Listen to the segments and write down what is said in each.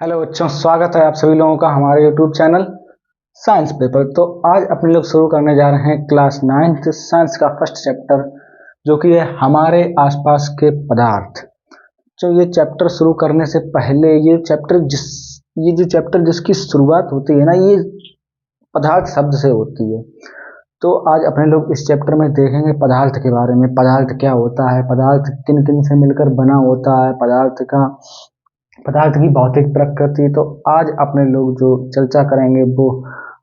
Hello बच्चों, स्वागत है आप सभी लोगों का हमारे यूट्यूब चैनल साइंस पेपर। तो आज अपने लोग शुरू करने जा रहे हैं क्लास 9th साइंस का फर्स्ट चैप्टर, जो कि है हमारे आसपास के पदार्थ। तो ये चैप्टर शुरू करने से पहले ये जो चैप्टर जिसकी शुरुआत होती है ना, ये पदार्थ शब्द से होती है। तो आज अपने लोग इस चैप्टर में देखेंगे पदार्थ के बारे में। पदार्थ क्या होता है, पदार्थ किन किन से मिलकर बना होता है, पदार्थ की भौतिक प्रकृति। तो आज अपने लोग जो चर्चा करेंगे वो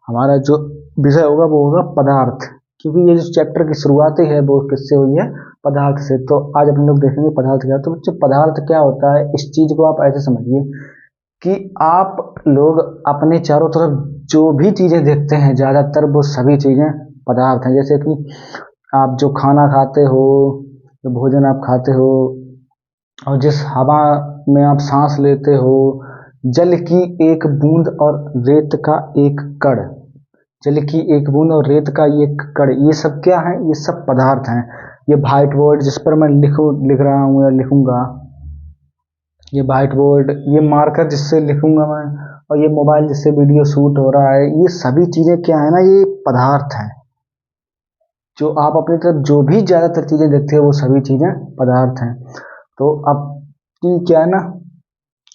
हमारा जो विषय होगा वो होगा पदार्थ, क्योंकि ये जो चैप्टर की शुरुआत ही है वो किससे हुई है, पदार्थ से। तो आज अपने लोग देखेंगे पदार्थ क्या। तो बच्चों, पदार्थ क्या होता है, इस चीज को आप ऐसे समझिए कि आप लोग अपने चारों तरफ जो भी चीजें देखते हैं ज्यादातर वो सभी चीजें पदार्थ हैं। जैसे कि आप जो खाना खाते हो, जो भोजन आप खाते हो, और जिस हवा में आप सांस लेते हो, जल की एक बूंद और रेत का एक कण, जल की एक बूंद और रेत का एक कण, ये सब क्या है, ये सब पदार्थ हैं। ये व्हाइट बोर्ड जिस पर मैं लिख रहा हूँ या लिखूंगा, ये व्हाइट बोर्ड, ये मार्कर जिससे लिखूंगा मैं, और ये मोबाइल जिससे वीडियो शूट हो रहा है, ये सभी चीजें क्या है ना, ये पदार्थ हैं। जो आप अपनी तरफ जो भी ज्यादातर चीजें देखते हो वो सभी चीजें पदार्थ हैं। तो अब क्या है ना,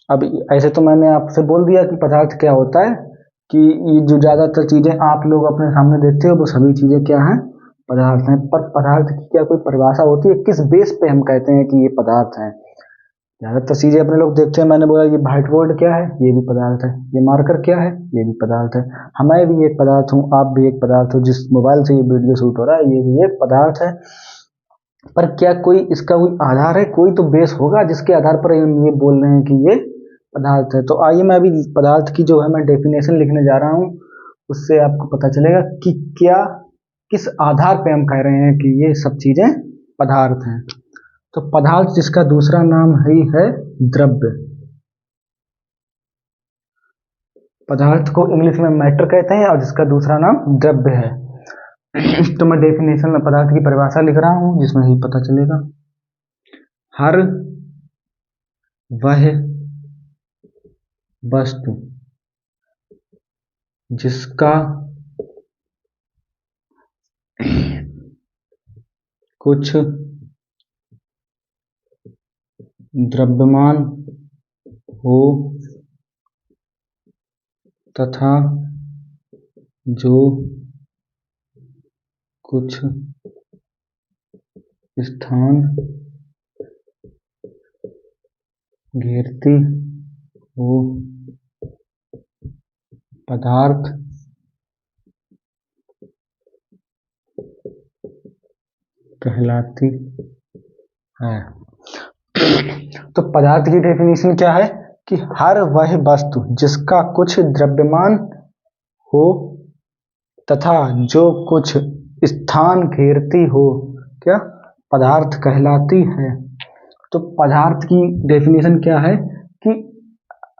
अब ऐसे तो मैंने आपसे बोल दिया कि पदार्थ क्या होता है, कि ये जो ज्यादातर चीजें आप लोग अपने सामने देखते हो वो सभी चीजें क्या हैं, पदार्थ हैं। पर पदार्थ की क्या कोई परिभाषा होती है, किस बेस पे हम कहते हैं कि ये पदार्थ है। ज्यादातर चीजें अपने लोग देखते हैं, मैंने बोला ये व्हाइट बोर्ड क्या है, ये भी पदार्थ है। ये मार्कर क्या है, ये भी पदार्थ है। मैं भी एक पदार्थ हूँ, आप भी एक पदार्थ हो। जिस मोबाइल से ये वीडियो शूट हो रहा है ये भी एक पदार्थ है। पर क्या कोई इसका कोई आधार है, कोई तो बेस होगा जिसके आधार पर हम ये बोल रहे हैं कि ये पदार्थ है। तो आइए मैं अभी पदार्थ की जो है मैं डेफिनेशन लिखने जा रहा हूँ, उससे आपको पता चलेगा कि क्या किस आधार पे हम कह रहे हैं कि ये सब चीजें पदार्थ हैं। तो पदार्थ जिसका दूसरा नाम ही है द्रव्य, पदार्थ को इंग्लिश में मैटर कहते हैं और जिसका दूसरा नाम द्रव्य है। तो मैं डेफिनेशन में पदार्थ की परिभाषा लिख रहा हूँ जिसमें ही पता चलेगा। हर वह वस्तु जिसका कुछ द्रव्यमान हो तथा जो कुछ स्थान घेरती हो पदार्थ कहलाती है। तो पदार्थ की डेफिनेशन क्या है कि हर वह वस्तु जिसका कुछ द्रव्यमान हो तथा जो कुछ स्थान घेरती हो क्या पदार्थ कहलाती है। तो पदार्थ की डेफिनेशन क्या है कि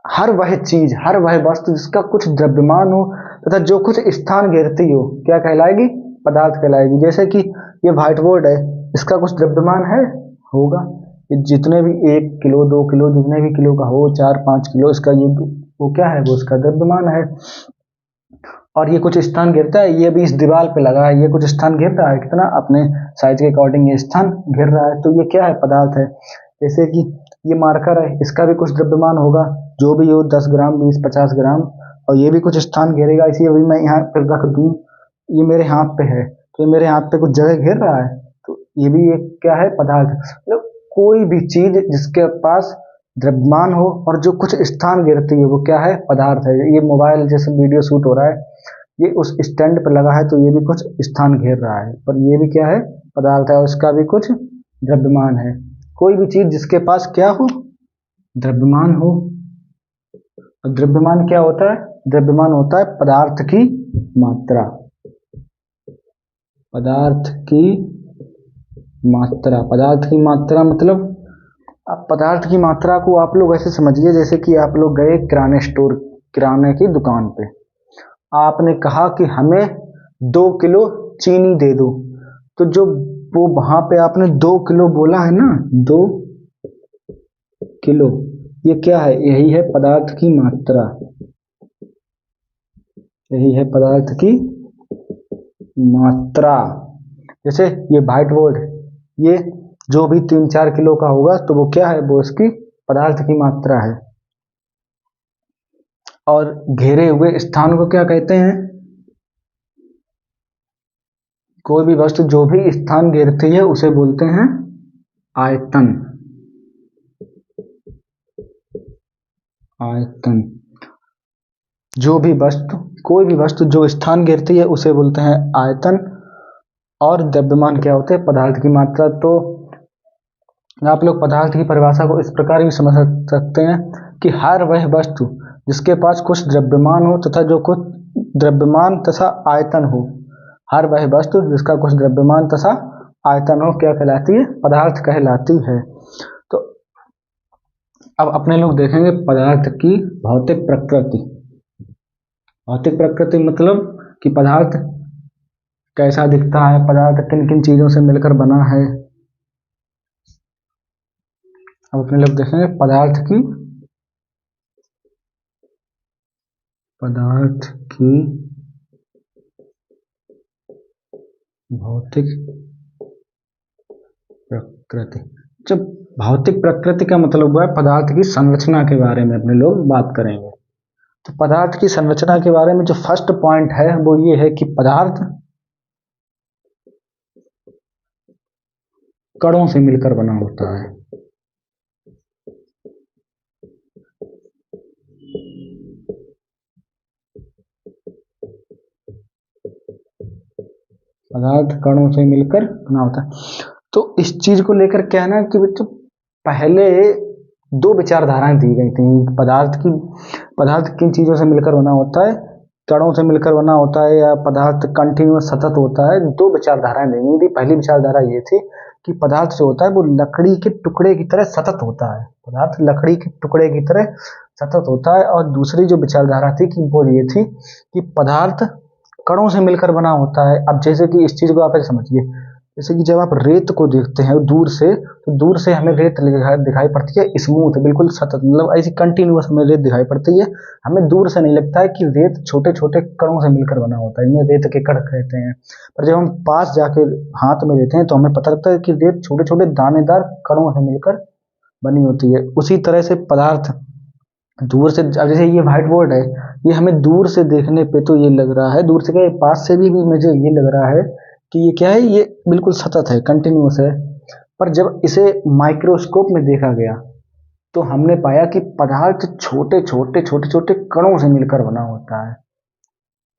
हर वह चीज, हर वह वस्तु जिसका कुछ द्रव्यमान हो तथा जो कुछ स्थान घेरती हो क्या कहलाएगी, पदार्थ कहलाएगी। जैसे कि ये व्हाइट बोर्ड है, इसका कुछ द्रव्यमान है, होगा। ये जितने भी 1 किलो 2 किलो जितने भी किलो का हो, 4-5 किलो, इसका ये वो क्या है, वो उसका द्रव्यमान है। और ये कुछ स्थान घेरता है, ये भी इस दीवार पे लगा है, ये कुछ स्थान घेर रहा है, कितना अपने साइज के अकॉर्डिंग ये स्थान घेर रहा है। तो ये क्या है, पदार्थ है। जैसे कि ये मार्कर है, इसका भी कुछ द्रव्यमान होगा, जो भी हो 10 ग्राम 20-50 ग्राम, और ये भी कुछ स्थान घेरेगा। इसी अभी मैं यहाँ पर रख दूं, ये मेरे हाथ पे है तो ये मेरे हाथ पे कुछ जगह घेर रहा है, तो ये भी एक क्या है, पदार्थ। मतलब कोई भी चीज जिसके पास द्रव्यमान हो और जो कुछ स्थान घेरती है वो क्या है, पदार्थ है। ये मोबाइल जैसे वीडियो शूट हो रहा है, ये उस स्टैंड पर लगा है तो ये भी कुछ स्थान घेर रहा है, पर ये भी क्या है, पदार्थ है, और उसका भी कुछ द्रव्यमान है। कोई भी चीज जिसके पास क्या हो, द्रव्यमान हो। और द्रव्यमान क्या होता है, द्रव्यमान होता है पदार्थ की मात्रा, पदार्थ की मात्रा। पदार्थ की मात्रा मतलब अब पदार्थ की मात्रा को आप लोग ऐसे समझिए जैसे कि आप लोग गए किराने स्टोर, किराने की दुकान पे, आपने कहा कि हमें 2 किलो चीनी दे दो। तो जो वो वहां पे आपने 2 किलो बोला है ना, 2 किलो, ये क्या है? यही है पदार्थ की मात्रा, यही है पदार्थ की मात्रा। जैसे ये व्हाइट बोर्ड, ये जो भी 3-4 किलो का होगा तो वो क्या है? वो इसकी पदार्थ की मात्रा है। और घेरे हुए स्थान को क्या कहते हैं? कोई भी वस्तु जो भी स्थान घेरती है उसे बोलते हैं आयतन। आयतन। जो भी वस्तु, कोई भी वस्तु जो स्थान घेरती है उसे बोलते हैं आयतन। और द्रव्यमान क्या होते हैं? पदार्थ की मात्रा। तो आप लोग पदार्थ की परिभाषा को इस प्रकार भी समझ सकते हैं कि हर वह वस्तु जिसके पास कुछ द्रव्यमान हो तथा जो कुछ द्रव्यमान तथा आयतन हो, हर वह वस्तु जिसका कुछ द्रव्यमान तथा आयतन हो क्या कहलाती है? पदार्थ कहलाती है। तो अब अपने लोग देखेंगे पदार्थ की भौतिक प्रकृति। भौतिक प्रकृति मतलब कि पदार्थ कैसा दिखता है, पदार्थ किन किन चीजों से मिलकर बना है। अब अपने लोग देखेंगे पदार्थ की भौतिक प्रकृति। जब भौतिक प्रकृति का मतलब हुआ है पदार्थ की संरचना के बारे में अपने लोग बात करेंगे। तो पदार्थ की संरचना के बारे में जो फर्स्ट पॉइंट है वो ये है कि पदार्थ कणों से मिलकर बना होता है। पदार्थ कणों से मिलकर बना होता है। तो इस चीज को लेकर क्या है ना कि बच्चों पहले दो विचारधाराएं दी गई थी पदार्थ किन चीजों से मिलकर बना होता है, कणों से मिलकर बना होता है या पदार्थ कंटिन्यूअस सतत होता है। दो विचारधाराएं दी गई थी। पहली विचारधारा ये थी कि पदार्थ जो होता है वो लकड़ी के टुकड़े की तरह सतत होता है, पदार्थ लकड़ी के टुकड़े की तरह सतत होता है। और दूसरी जो विचारधारा थी कि वो ये थी कि पदार्थ कणों से मिलकर बना होता है। अब जैसे कि इस चीज को आप ऐसे समझिए, जैसे कि जब आप रेत को देखते हैं दूर से, तो दूर से हमें रेत दिखाई पड़ती है स्मूथ, बिल्कुल सतत, मतलब ऐसी कंटिन्यूअस हमें रेत दिखाई पड़ती है। हमें दूर से नहीं लगता है कि रेत छोटे छोटे कणों से मिलकर बना होता है, इन्हें रेत के कण कहते हैं। पर जब हम पास जाके हाथ में लेते हैं तो हमें पता लगता है कि रेत छोटे छोटे दानेदार कणों से मिलकर बनी होती है। उसी तरह से पदार्थ दूर से, जैसे ये व्हाइट बोर्ड है, ये हमें दूर से देखने पे तो ये लग रहा है, दूर से क्या पास से भी मुझे ये लग रहा है कि ये क्या है, ये बिल्कुल सतत है, कंटिन्यूअस है। पर जब इसे माइक्रोस्कोप में देखा गया तो हमने पाया कि पदार्थ छोटे छोटे कणों से मिलकर बना होता है।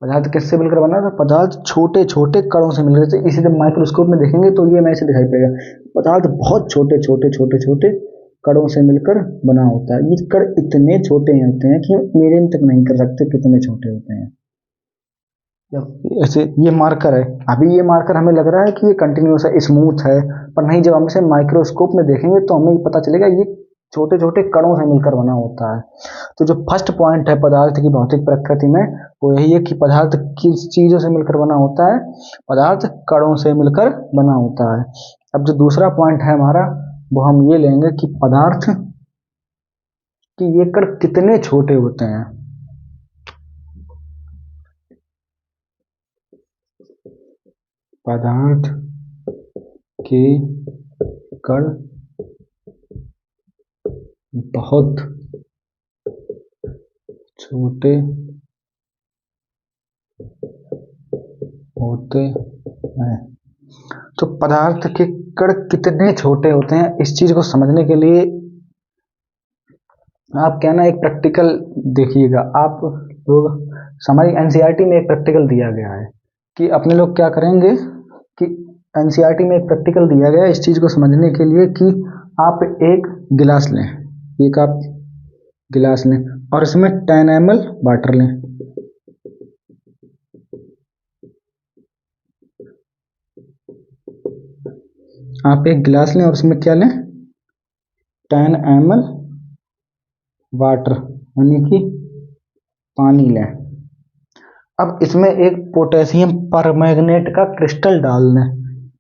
पदार्थ किससे मिलकर बना था? पदार्थ छोटे छोटे कणों से मिलकर। इसी जब माइक्रोस्कोप में देखेंगे तो ये हमें ऐसे दिखाई पड़ेगा, पदार्थ बहुत छोटे छोटे कणों से मिलकर बना होता है। ये कण इतने छोटे होते हैं कि मेरे तक नहीं कर सकते कितने छोटे होते हैं। ऐसे ये मार्कर है, अभी ये मार्कर हमें लग रहा है कि ये कंटिन्यूअस है, स्मूथ है, पर नहीं, जब हम इसे माइक्रोस्कोप में देखेंगे तो हमें पता चलेगा ये छोटे छोटे कणों से मिलकर बना होता है। तो जो फर्स्ट पॉइंट है पदार्थ की भौतिक प्रकृति में वो यही है कि पदार्थ किस चीजों से मिलकर बना होता है? पदार्थ कणों से मिलकर बना होता है। अब जो दूसरा पॉइंट है हमारा वो हम ये लेंगे कि पदार्थ कि ये कण कितने छोटे होते हैं। पदार्थ के कण बहुत छोटे होते हैं। तो पदार्थ के कण कितने छोटे होते हैं, इस चीज को समझने के लिए आप क्या ना एक प्रैक्टिकल देखिएगा। आप लोग हमारी एनसीईआरटी में एक प्रैक्टिकल दिया गया है कि अपने लोग क्या करेंगे कि एनसीईआरटी में एक प्रैक्टिकल दिया गया है इस चीज को समझने के लिए कि आप एक गिलास लें, एक आप गिलास लें और इसमें 10 ml वाटर लें। आप एक गिलास लें और उसमें क्या लें? 10 ml वाटर, यानी कि पानी लें। अब इसमें एक पोटेशियम परमैंगनेट का क्रिस्टल डाल लें।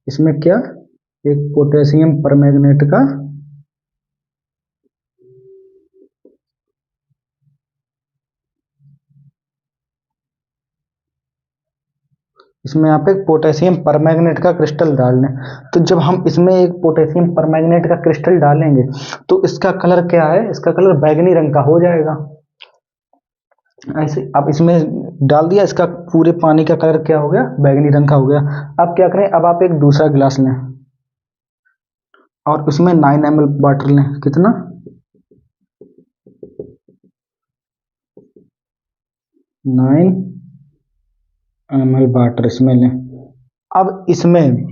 इसमें क्या? एक पोटेशियम परमैंगनेट का इसमें आप एक पोटेशियम परमैंगनेट का क्रिस्टल डाल लें। तो जब हम इसमें एक पोटेशियम परमैंगनेट का क्रिस्टल डालेंगे तो इसका कलर क्या है, इसका कलर बैगनी रंग का हो जाएगा। ऐसे अब इसमें डाल दिया, इसका पूरे पानी का कलर क्या हो गया, बैगनी रंग का हो गया। अब क्या करें, अब आप एक दूसरा गिलास लें और उसमें 9 ml वाटर लें। कितना, 9 ml वाटर इसमें लें। अब इसमें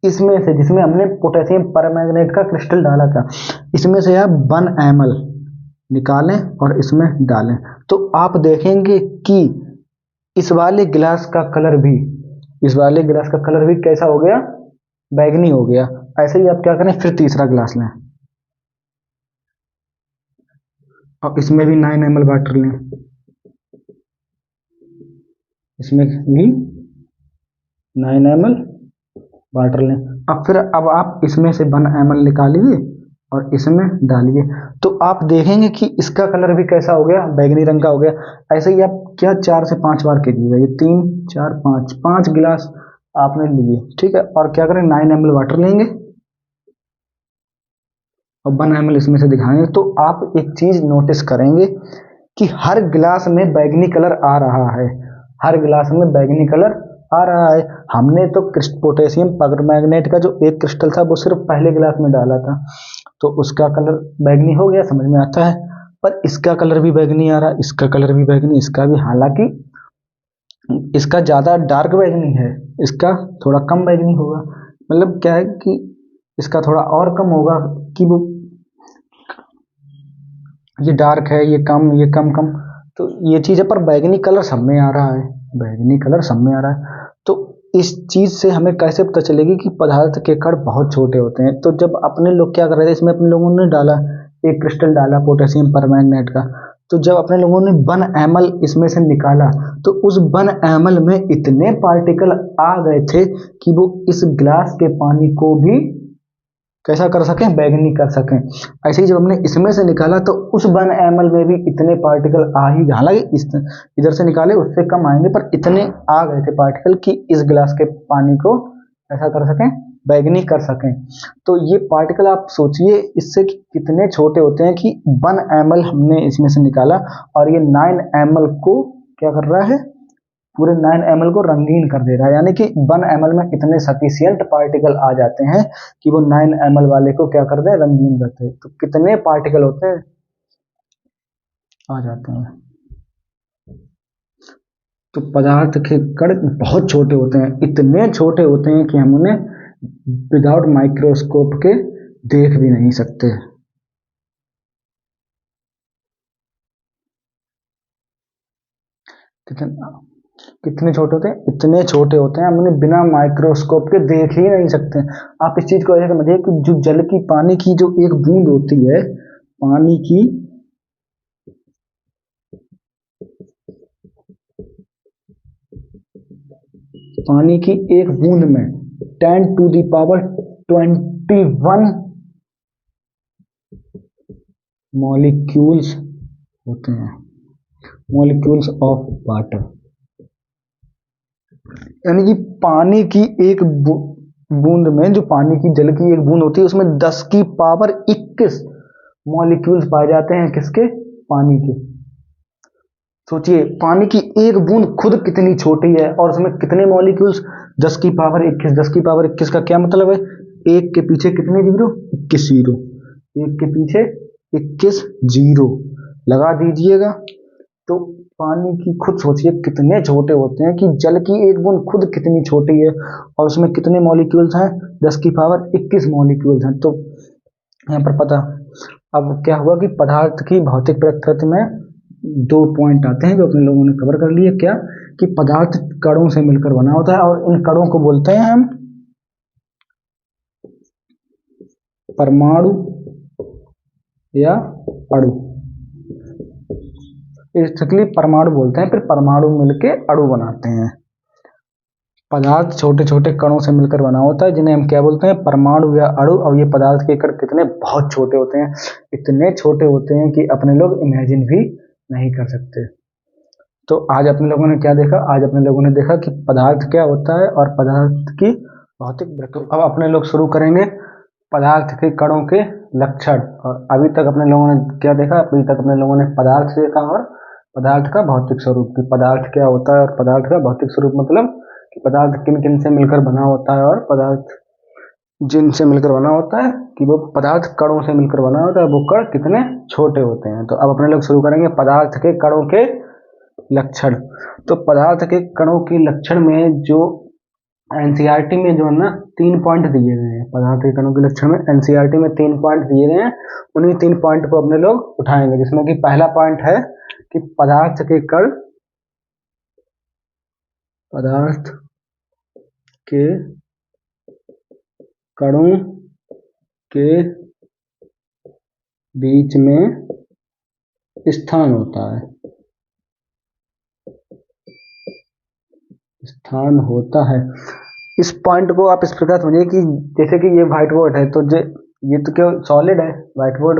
इसमें से जिसमें हमने पोटेशियम परमैंगनेट का क्रिस्टल डाला था, इसमें से आप 1 ml निकालें और इसमें डालें। तो आप देखेंगे कि इस वाले गिलास का कलर भी, इस वाले गिलास का कलर भी कैसा हो गया, बैगनी हो गया। ऐसे ही आप क्या करें, फिर तीसरा गिलास लें और इसमें भी 9 ml वाटर लें, इसमें भी 9 ml वाटर लें। अब आप इसमें से 1 ml निकालिए और इसमें डालिए। तो आप देखेंगे कि इसका कलर भी कैसा हो गया, बैगनी रंग का हो गया। ऐसे ही आप क्या 4 से 5 बार कीजिएगा, ये 3 4 5 5 गिलास आपने लिए, ठीक है। और क्या करें, 9 ml वाटर लेंगे और 1 ml इसमें से दिखाएंगे। तो आप एक चीज नोटिस करेंगे कि हर गिलास में बैगनी कलर आ रहा है, हर गिलास में बैगनी कलर आ रहा है। हमने तो पोटेशियम परमैंगनेट का जो एक क्रिस्टल था वो सिर्फ पहले गिलास में डाला था, तो उसका कलर बैगनी हो गया, समझ में आता है। पर इसका कलर भी बैगनी आ रहा, इसका कलर भी बैगनी, इसका भी, हालांकि इसका ज्यादा डार्क बैगनी है, इसका थोड़ा कम बैगनी होगा। मतलब क्या है कि इसका थोड़ा और कम होगा, कि वो ये डार्क है, ये कम, ये कम कम, तो ये चीज है। पर बैगनी कलर सब में आ रहा है, बैगनी कलर सब में आ रहा है। तो इस चीज से हमें कैसे पता चलेगी कि पदार्थ के कण बहुत छोटे होते हैं। तो जब अपने लोग क्या कर रहे थे, इसमें अपने लोगों ने डाला, एक क्रिस्टल डाला पोटेशियम परमैंगनेट का, तो जब अपने लोगों ने 1 ml इसमें से निकाला तो उस 1 ml में इतने पार्टिकल आ गए थे कि वो इस गिलास के पानी को भी कैसा कर सकें, बैगनी कर सकें। ऐसे ही जब हमने इसमें से निकाला तो उस 1 ml में भी इतने पार्टिकल आ ही, हालांकि इधर से निकाले उससे कम आएंगे, पर इतने आ गए थे पार्टिकल कि इस गिलास के पानी को ऐसा कर सकें, बैगनी कर सकें। तो ये पार्टिकल आप सोचिए इससे कि कितने छोटे होते हैं कि 1 ml हमने इसमें से निकाला और ये 9 ml को क्या कर रहा है, पूरे 9 ml को रंगीन कर दे रहा है। यानी कि 1 ml में इतने सफिशियंट पार्टिकल आ जाते हैं कि वो 9 ml वाले को क्या कर दे, रंगीन करते हैं। तो कितने पार्टिकल होते हैं, आ जाते हैं। तो पदार्थ के कण बहुत छोटे होते हैं, इतने छोटे होते हैं कि हम उन्हें विदाउट माइक्रोस्कोप के देख भी नहीं सकते। कितने कितने छोटे होते हैं, इतने छोटे होते हैं, हम उन्हें बिना माइक्रोस्कोप के देख ही नहीं सकते। आप इस चीज को ऐसे समझिए कि जो जल की, पानी की जो एक बूंद होती है, पानी की पानी की एक बूंद में 10⁻21 मॉलिक्यूल्स होते हैं, मॉलिक्यूल्स ऑफ वाटर। यानी कि पानी की एक बूंद में, जो पानी की जल की एक बूंद होती है, उसमें 10⁻21 मॉलिक्यूल्स पाए जाते हैं, किसके, पानी के। सोचिए पानी की एक बूंद खुद कितनी छोटी है और उसमें कितने मॉलिक्यूल्स, 10⁻21। 10⁻21 का क्या मतलब है, एक के पीछे कितने जीरो, 21 जीरो, एक के पीछे 21 जीरो लगा दीजिएगा। तो पानी की खुद सोचिए कितने छोटे होते हैं, कि जल की एक बूंद खुद कितनी छोटी है और उसमें कितने मॉलिक्यूल्स हैं, 10⁻21 मॉलिक्यूल्स हैं। तो यहाँ पर पता, अब क्या हुआ कि पदार्थ की भौतिक प्रकृति में 2 पॉइंट आते हैं जो अपने लोगों ने कवर कर लिए। क्या, कि पदार्थ कणों से मिलकर बना होता है और इन कणों को बोलते हैं हम परमाणु या अणु। बेसिकली परमाणु बोलते हैं, फिर परमाणु मिलके अणु बनाते हैं। पदार्थ छोटे छोटे कणों से मिलकर बना होता है, जिन्हें हम क्या बोलते हैं, परमाणु या अणु। और ये पदार्थ के कण कितने बहुत छोटे होते हैं, इतने छोटे होते हैं कि अपने लोग इमेजिन भी नहीं कर सकते। तो आज अपने लोगों ने क्या देखा, आज अपने लोगों ने देखा कि पदार्थ क्या होता है और पदार्थ की भौतिक प्रकृति। अब अपने लोग शुरू करेंगे पदार्थ के कणों के लक्षण। और अभी तक अपने लोगों ने क्या देखा, अभी तक अपने लोगों ने पदार्थ देखा और पदार्थ का भौतिक स्वरूप कि पदार्थ क्या होता है और पदार्थ का भौतिक स्वरूप मतलब कि पदार्थ किन किन से मिलकर बना होता है और पदार्थ जिनसे मिलकर बना होता है कि वो पदार्थ कणों से मिलकर बना होता है, वो कण कितने छोटे होते हैं। तो अब अपने लोग शुरू करेंगे पदार्थ के कणों के लक्षण। तो पदार्थ के कणों के लक्षण में जो एनसीईआरटी में जो है ना 3 पॉइंट दिए गए हैं, पदार्थ के कणों के लक्षण में एनसीईआरटी में 3 पॉइंट दिए गए हैं। उन्हीं 3 पॉइंट को अपने लोग उठाएंगे, जिसमें कि पहला पॉइंट है कि पदार्थ के कणों के बीच में स्थान होता है, स्थान होता है। इस पॉइंट को आप इस प्रकार समझिए कि जैसे कि ये व्हाइट बोर्ड है, तो ये तो क्या सॉलिड है व्हाइट बोर्ड,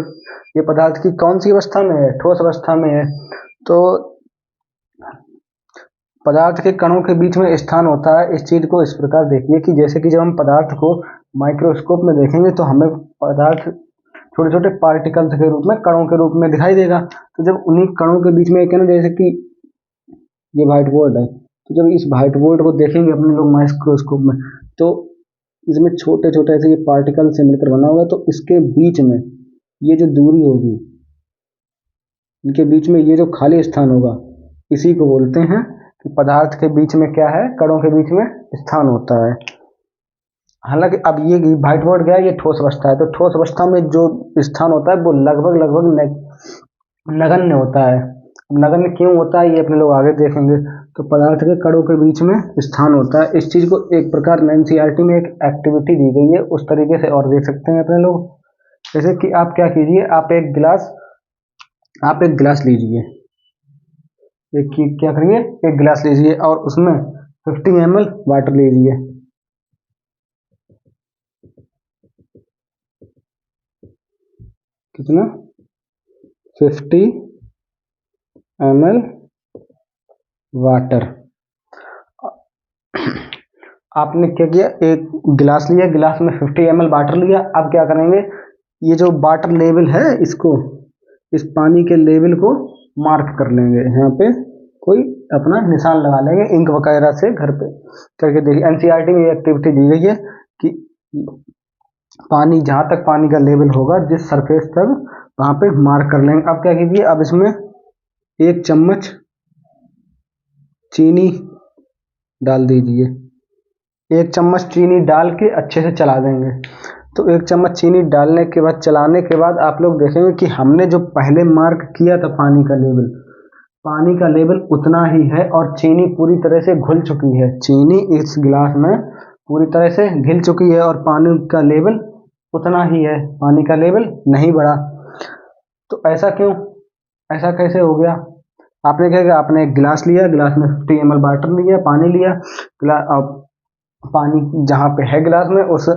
ये पदार्थ की कौन सी अवस्था में है, ठोस अवस्था में है। तो पदार्थ के कणों के बीच में स्थान होता है। इस चीज को इस प्रकार देखिए कि जैसे कि जब हम पदार्थ को माइक्रोस्कोप में देखेंगे तो हमें पदार्थ छोटे छोटे पार्टिकल्स के रूप में, कणों के रूप में दिखाई देगा। तो जब उन्हीं कणों के बीच में एक है ना, जैसे कि ये व्हाइट बोर्ड है, तो जब इस व्हाइट बोर्ड को देखेंगे अपने लोग माइक्रोस्कोप में, तो इसमें छोटे छोटे ऐसे ये पार्टिकल से मिलकर बना होगा। तो इसके बीच में ये जो दूरी होगी, इनके बीच में ये जो खाली स्थान होगा, इसी को बोलते हैं कि पदार्थ के बीच में क्या है, कणों के बीच में स्थान होता है। हालांकि अब ये व्हाइट बोर्ड क्या है, ये ठोस अवस्था है। तो ठोस अवस्था में जो स्थान होता है वो लगभग नगण्य होता है। नगण्य क्यों होता है ये अपने लोग आगे देखेंगे। तो पदार्थ के कणों के बीच में स्थान होता है। इस चीज को एक प्रकार एनसीईआरटी में एक एक्टिविटी दी गई है, उस तरीके से और देख सकते हैं अपने लोग। जैसे कि आप क्या कीजिए, आप एक गिलास लीजिए, क्या करिए, एक गिलास लीजिए और उसमें 50 ml वाटर लीजिए। कितना, 50 ml वाटर। आपने क्या किया, एक गिलास लिया, गिलास में 50 ml वाटर लिया। अब क्या करेंगे, ये जो वाटर लेवल है, इसको, इस पानी के लेवल को मार्क कर लेंगे। यहाँ पे कोई अपना निशान लगा लेंगे इंक वगैरह से, घर पे करके देखिए। एनसीईआरटी में ये एक्टिविटी दी गई है कि पानी, जहाँ तक पानी का लेवल होगा, जिस सरफेस तक, वहाँ पे मार्क कर लेंगे। अब क्या कीजिए, अब इसमें 1 चम्मच चीनी डाल दीजिए। 1 चम्मच चीनी डाल के अच्छे से चला देंगे। तो 1 चम्मच चीनी डालने के बाद, चलाने के बाद आप लोग देखेंगे कि हमने जो पहले मार्क किया था पानी का लेवल उतना ही है और चीनी पूरी तरह से घुल चुकी है। चीनी इस गिलास में पूरी तरह से घिल चुकी है और पानी का लेवल उतना ही है, पानी का लेवल नहीं बढ़ा। तो ऐसा क्यों, ऐसा कैसे हो गया। आपने क्या किया, आपने एक गिलास लिया, गिलास में 50 ml वाटर लिया, पानी लिया, पानी जहाँ पे है गिलास में, उस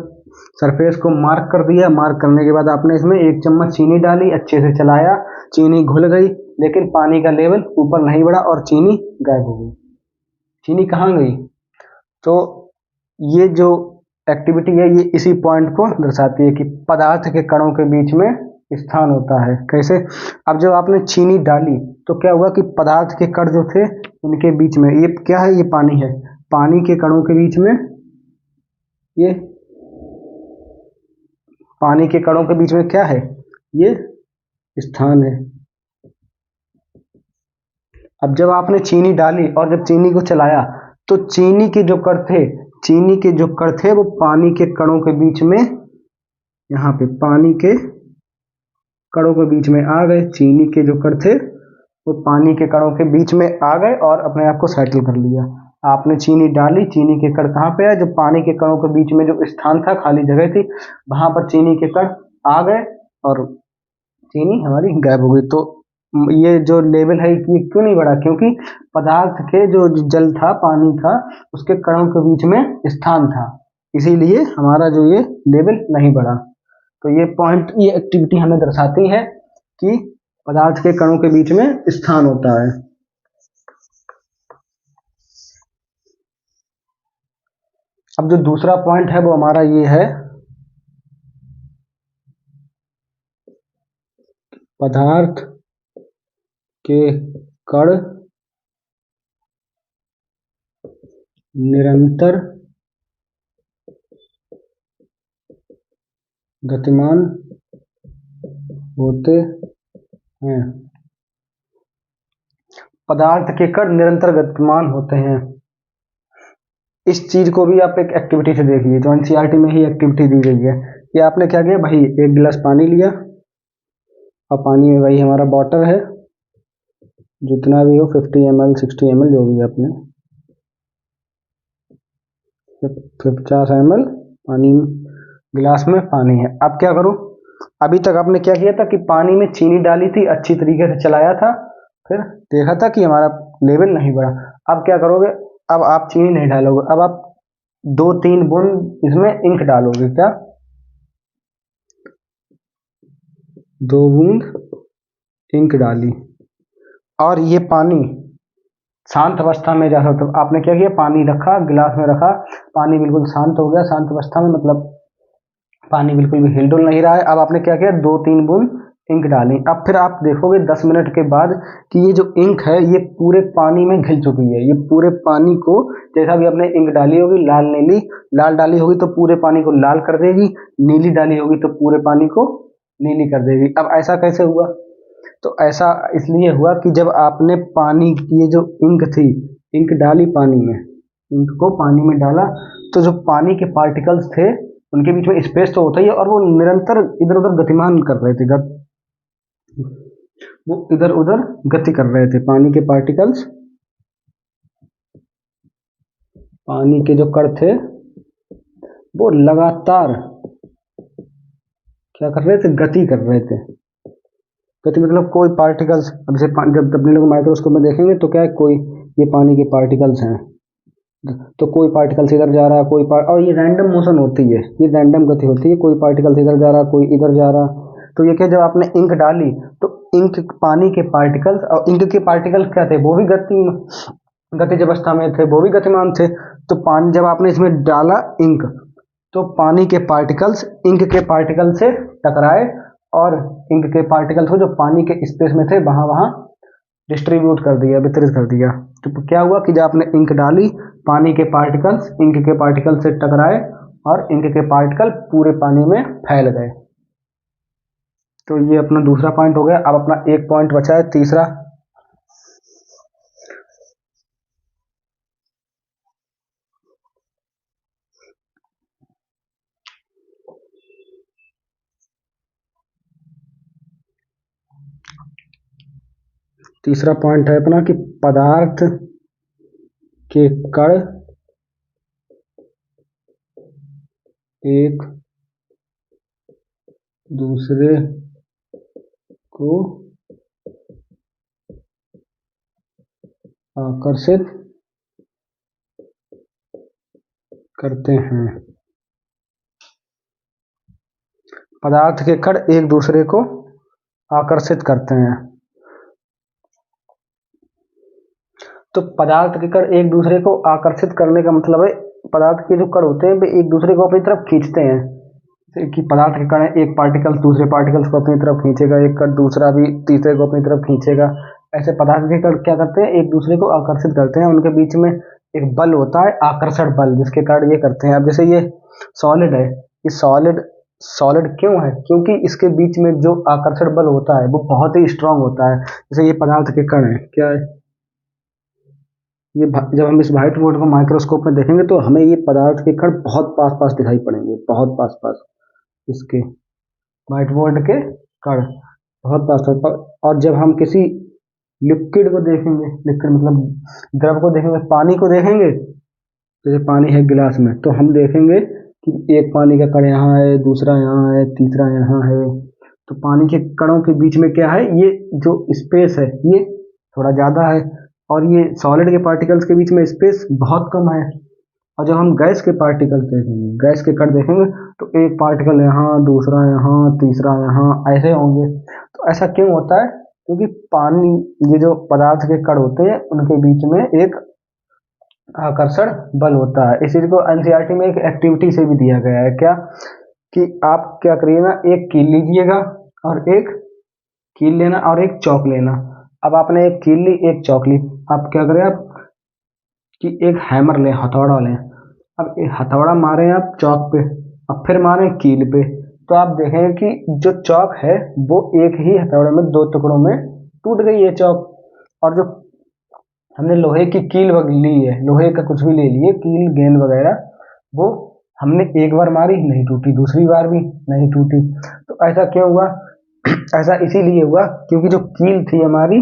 सरफेस को मार्क कर दिया। मार्क करने के बाद आपने इसमें 1 चम्मच चीनी डाली, अच्छे से चलाया, चीनी घुल गई, लेकिन पानी का लेवल ऊपर नहीं बढ़ा और चीनी गायब हो गई। चीनी कहाँ गई। तो ये जो एक्टिविटी है, ये इसी पॉइंट को दर्शाती है कि पदार्थ के कणों के बीच में स्थान होता है। कैसे, अब जब आपने चीनी डाली तो क्या हुआ कि पदार्थ के कण जो थे, इनके बीच में, ये क्या है, ये पानी है, पानी के कणों के बीच में, ये पानी के कणों के बीच में क्या है, ये स्थान है। अब जब आपने चीनी डाली और जब चीनी को चलाया, तो चीनी के जो कण थे वो पानी के कणों के बीच में, यहाँ पे पानी के कणों के बीच में आ गए। चीनी के जो कण थे वो पानी के कणों के बीच में आ गए और अपने आप को सेटल कर लिया। आपने चीनी डाली, चीनी के कण कहाँ पे है, जो पानी के कणों के बीच में जो स्थान था, खाली जगह थी, वहां पर चीनी के कण आ गए और चीनी हमारी गायब हो गई। तो ये जो लेवल है, ये क्यों नहीं बढ़ा, क्योंकि पदार्थ के जो जल था, पानी था, उसके कणों के बीच में स्थान था, इसीलिए हमारा जो ये लेवल नहीं बढ़ा। तो ये पॉइंट, ये एक्टिविटी हमें दर्शाती है कि पदार्थ के कणों के बीच में स्थान होता है। अब जो दूसरा पॉइंट है वो हमारा ये है, पदार्थ के कण निरंतर गतिमान होते हैं। पदार्थ के कण निरंतर गतिमान होते हैं, इस चीज को भी आप एक एक्टिविटी से देखिए, जो एनसीईआरटी में ही एक्टिविटी दी गई है। ये आपने क्या किया भाई, एक गिलास पानी लिया और पानी में वही हमारा वाटर है, जितना भी हो 50 ml 60 ml जो भी अपने 50 ml पानी, गिलास में पानी है। अब क्या करूं, अभी तक आपने क्या किया था कि पानी में चीनी डाली थी, अच्छी तरीके से चलाया था, फिर देखा था कि हमारा लेवल नहीं बढ़ा। अब क्या करोगे, अब आप चीनी नहीं डालोगे, अब आप 2-3 बूंद इसमें इंक डालोगे। क्या, 2 बूंद इंक डाली और ये पानी शांत अवस्था में जा सकता। तो आपने क्या किया, पानी रखा, गिलास में रखा, पानी बिल्कुल शांत हो गया, शांत अवस्था में मतलब पानी बिल्कुल भी हिलडुल नहीं रहा है। अब आपने क्या किया, 2-3 बूंद इंक डाली। अब फिर आप देखोगे 10 मिनट के बाद कि ये जो इंक है ये पूरे पानी में घिल चुकी है। ये पूरे पानी को, जैसा भी आपने इंक डाली होगी, लाल नीली, लाल डाली होगी तो पूरे पानी को लाल कर देगी, नीली डाली होगी तो पूरे पानी को नीली कर देगी। अब ऐसा कैसे हुआ, तो ऐसा इसलिए हुआ कि जब आपने पानी की ये जो इंक थी, इंक डाली पानी में, इंक को पानी में डाला, तो जो पानी के पार्टिकल्स थे उनके बीच में स्पेस तो होता ही है, और वो निरंतर इधर उधर गतिमान कर रहे थे, वो इधर उधर गति कर रहे थे। पानी के पार्टिकल्स, पानी के जो कण थे वो लगातार क्या कर रहे थे, गति कर रहे थे। गति मतलब कोई पार्टिकल्स, अब जैसे जब अपने लोग माइक्रोस्कोप में देखेंगे तो क्या है, कोई ये पानी के पार्टिकल्स हैं, तो कोई पार्टिकल्स इधर जा रहा है, और ये रैंडम मोशन होती है, ये रैंडम गति होती है, कोई पार्टिकल्स इधर जा रहा, कोई इधर जा रहा। तो ये क्या, जब आपने इंक डाली तो इंक, पानी के पार्टिकल्स, और इंक के पार्टिकल्स क्या थे, वो भी गतिज अवस्था में थे, वो भी गतिमान थे। तो पानी, जब आपने इसमें डाला इंक, तो पानी के पार्टिकल्स इंक के पार्टिकल से टकराए और इंक के पार्टिकल्स को जो पानी के स्पेस में थे वहां वहां डिस्ट्रीब्यूट कर दिया, वितरित कर दिया। तो क्या हुआ कि जब आपने इंक डाली, पानी के पार्टिकल्स इंक के पार्टिकल से टकराए और इंक के पार्टिकल पूरे पानी में फैल गए। तो ये अपना दूसरा पॉइंट हो गया। अब अपना एक पॉइंट बचा है तीसरा। तीसरा पॉइंट है अपना कि पदार्थ के कण एक दूसरे को आकर्षित करते हैं। पदार्थ के कण एक दूसरे को आकर्षित करते हैं। तो पदार्थ के कण एक दूसरे को आकर्षित करने का मतलब है, पदार्थ के जो कण होते हैं वे एक दूसरे को अपनी तरफ खींचते हैं। कि पदार्थ के कण एक पार्टिकल दूसरे पार्टिकल्स को अपनी तरफ खींचेगा, एक कण दूसरा भी तीसरे को अपनी तरफ खींचेगा। ऐसे पदार्थ के कण क्या करते हैं, एक दूसरे को आकर्षित करते हैं। उनके बीच में एक बल होता है, आकर्षण बल, जिसके कारण ये करते हैं। अब जैसे ये सॉलिड है, ये सॉलिड सॉलिड क्यों है, क्योंकि इसके बीच में जो आकर्षण बल होता है वो बहुत ही स्ट्रांग होता है। जैसे ये पदार्थ के कण है, क्या है ये, जब हम इस व्हाइट बोर्ड को माइक्रोस्कोप में देखेंगे तो हमें ये पदार्थ के कण बहुत पास पास दिखाई पड़ेंगे, बहुत पास पास इसके व्हाइट बोर्ड के कण बहुत पास पास। और जब हम किसी लिक्विड को देखेंगे, लिक्विड मतलब द्रव को देखेंगे, पानी को देखेंगे, जैसे पानी है गिलास में, तो हम देखेंगे कि एक पानी का कण यहाँ है, दूसरा यहाँ है, तीसरा यहाँ है। तो पानी के कणों के बीच में क्या है, ये जो स्पेस है ये थोड़ा ज़्यादा है, और ये सॉलिड के पार्टिकल्स के बीच में स्पेस बहुत कम है। और जब हम गैस के पार्टिकल देखेंगे, गैस के कण देखेंगे, तो एक पार्टिकल यहाँ, दूसरा यहाँ, तीसरा यहाँ, ऐसे होंगे। तो ऐसा क्यों होता है, क्योंकि पानी, ये जो पदार्थ के कण होते हैं उनके बीच में एक आकर्षण बल होता है। इस चीज को एनसीईआरटी में एक एक्टिविटी से भी दिया गया है, क्या कि आप क्या करिए ना, एक कील लीजिएगा और एक कील लेना और एक चौक लेना। अब आपने एक कील ली, एक चौक ली, आप क्या करें आप कि एक हैमर लें, हथौड़ा लें। अब एक हथौड़ा मारें आप चौक पे, अब फिर मारें कील पे, तो आप देखेंगे कि जो चौक है वो एक ही हथौड़े में दो टुकड़ों में टूट गई है चौक। और जो हमने लोहे की कील ली है, लोहे का कुछ भी ले लिए, कील गेंद वगैरह, वो हमने एक बार मारी नहीं टूटी, दूसरी बार भी नहीं टूटी। तो ऐसा क्यों हुआ? ऐसा इसीलिए हुआ क्योंकि जो कील थी हमारी,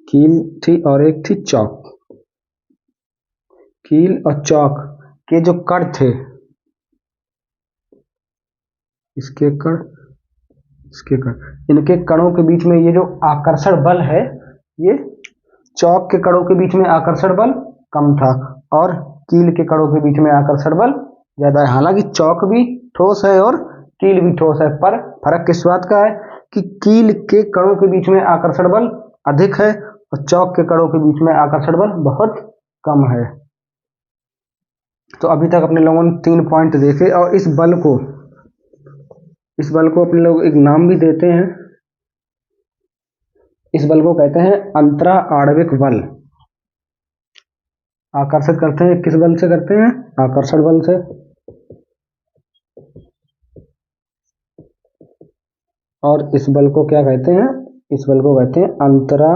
कील थी और एक थी चौक। कील और चौक के जो कण थे, इसके कण, इसके कण, इनके कणों के बीच में ये जो आकर्षण बल है, ये चौक के कणों के बीच में आकर्षण बल कम था और कील के कणों के बीच में आकर्षण बल ज्यादा है। हालांकि चौक भी ठोस है और कील भी ठोस है, पर फर्क किस बात का है कि कील के कणों के बीच में आकर्षण बल अधिक है और चौक के कणों के बीच में आकर्षण बल बहुत कम है। तो अभी तक अपने लोगों ने 3 पॉइंट देखे और इस बल को अपने लोग एक नाम भी देते हैं। इस बल को कहते हैं अंतरा आणविक बल। आकर्षित करते हैं किस बल से करते हैं? आकर्षण बल से। और इस बल को क्या कहते हैं? इस बल को कहते हैं अंतरा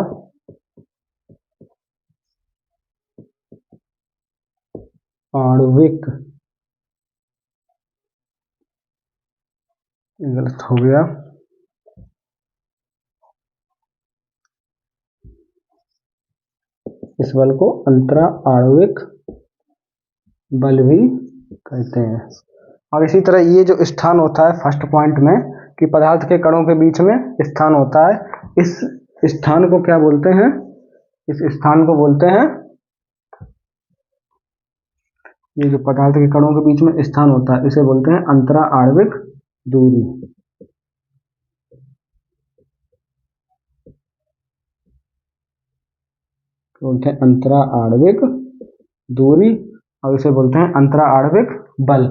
आणविक। गलत हो गया। इस बल को अंतरा आणविक बल भी कहते हैं। और इसी तरह ये जो स्थान होता है फर्स्ट पॉइंट में कि पदार्थ के कणों के बीच में स्थान होता है, इस स्थान को क्या बोलते हैं? इस स्थान को बोलते हैं, ये जो पदार्थ के कणों के बीच में स्थान होता है इसे बोलते हैं अंतरा आणविक दूरी। बोलते हैं अंतरा आणविक दूरी और इसे बोलते हैं अंतरा आणविक बल।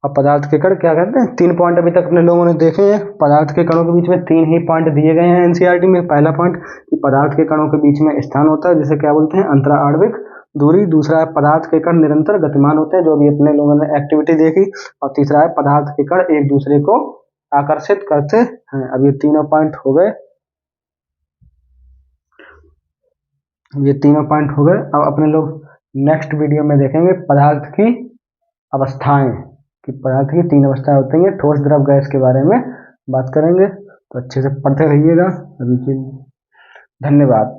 अब पदार्थ के कण क्या कहते हैं? 3 पॉइंट अभी तक अपने लोगों ने देखे हैं। पदार्थ के कणों के बीच में 3 ही पॉइंट दिए गए हैं एनसीईआरटी में। पहला पॉइंट कि पदार्थ के कणों के बीच में स्थान होता है जिसे क्या बोलते हैं? अंतरा आणविक दूरी। दूसरा है पदार्थ के कण निरंतर गतिमान होते हैं, जो भी अपने लोगों ने एक्टिविटी देखी। और तीसरा है पदार्थ के कण एक दूसरे को आकर्षित करते हैं। अब ये तीनों पॉइंट हो गए, ये तीनों पॉइंट हो गए। अब अपने लोग नेक्स्ट वीडियो में देखेंगे पदार्थ की अवस्थाएं, कि पदार्थ की 3 अवस्थाएं होती हैं, ठोस द्रव गैस के बारे में बात करेंगे। तो अच्छे से पढ़ते रहिएगा। अभी के लिए धन्यवाद।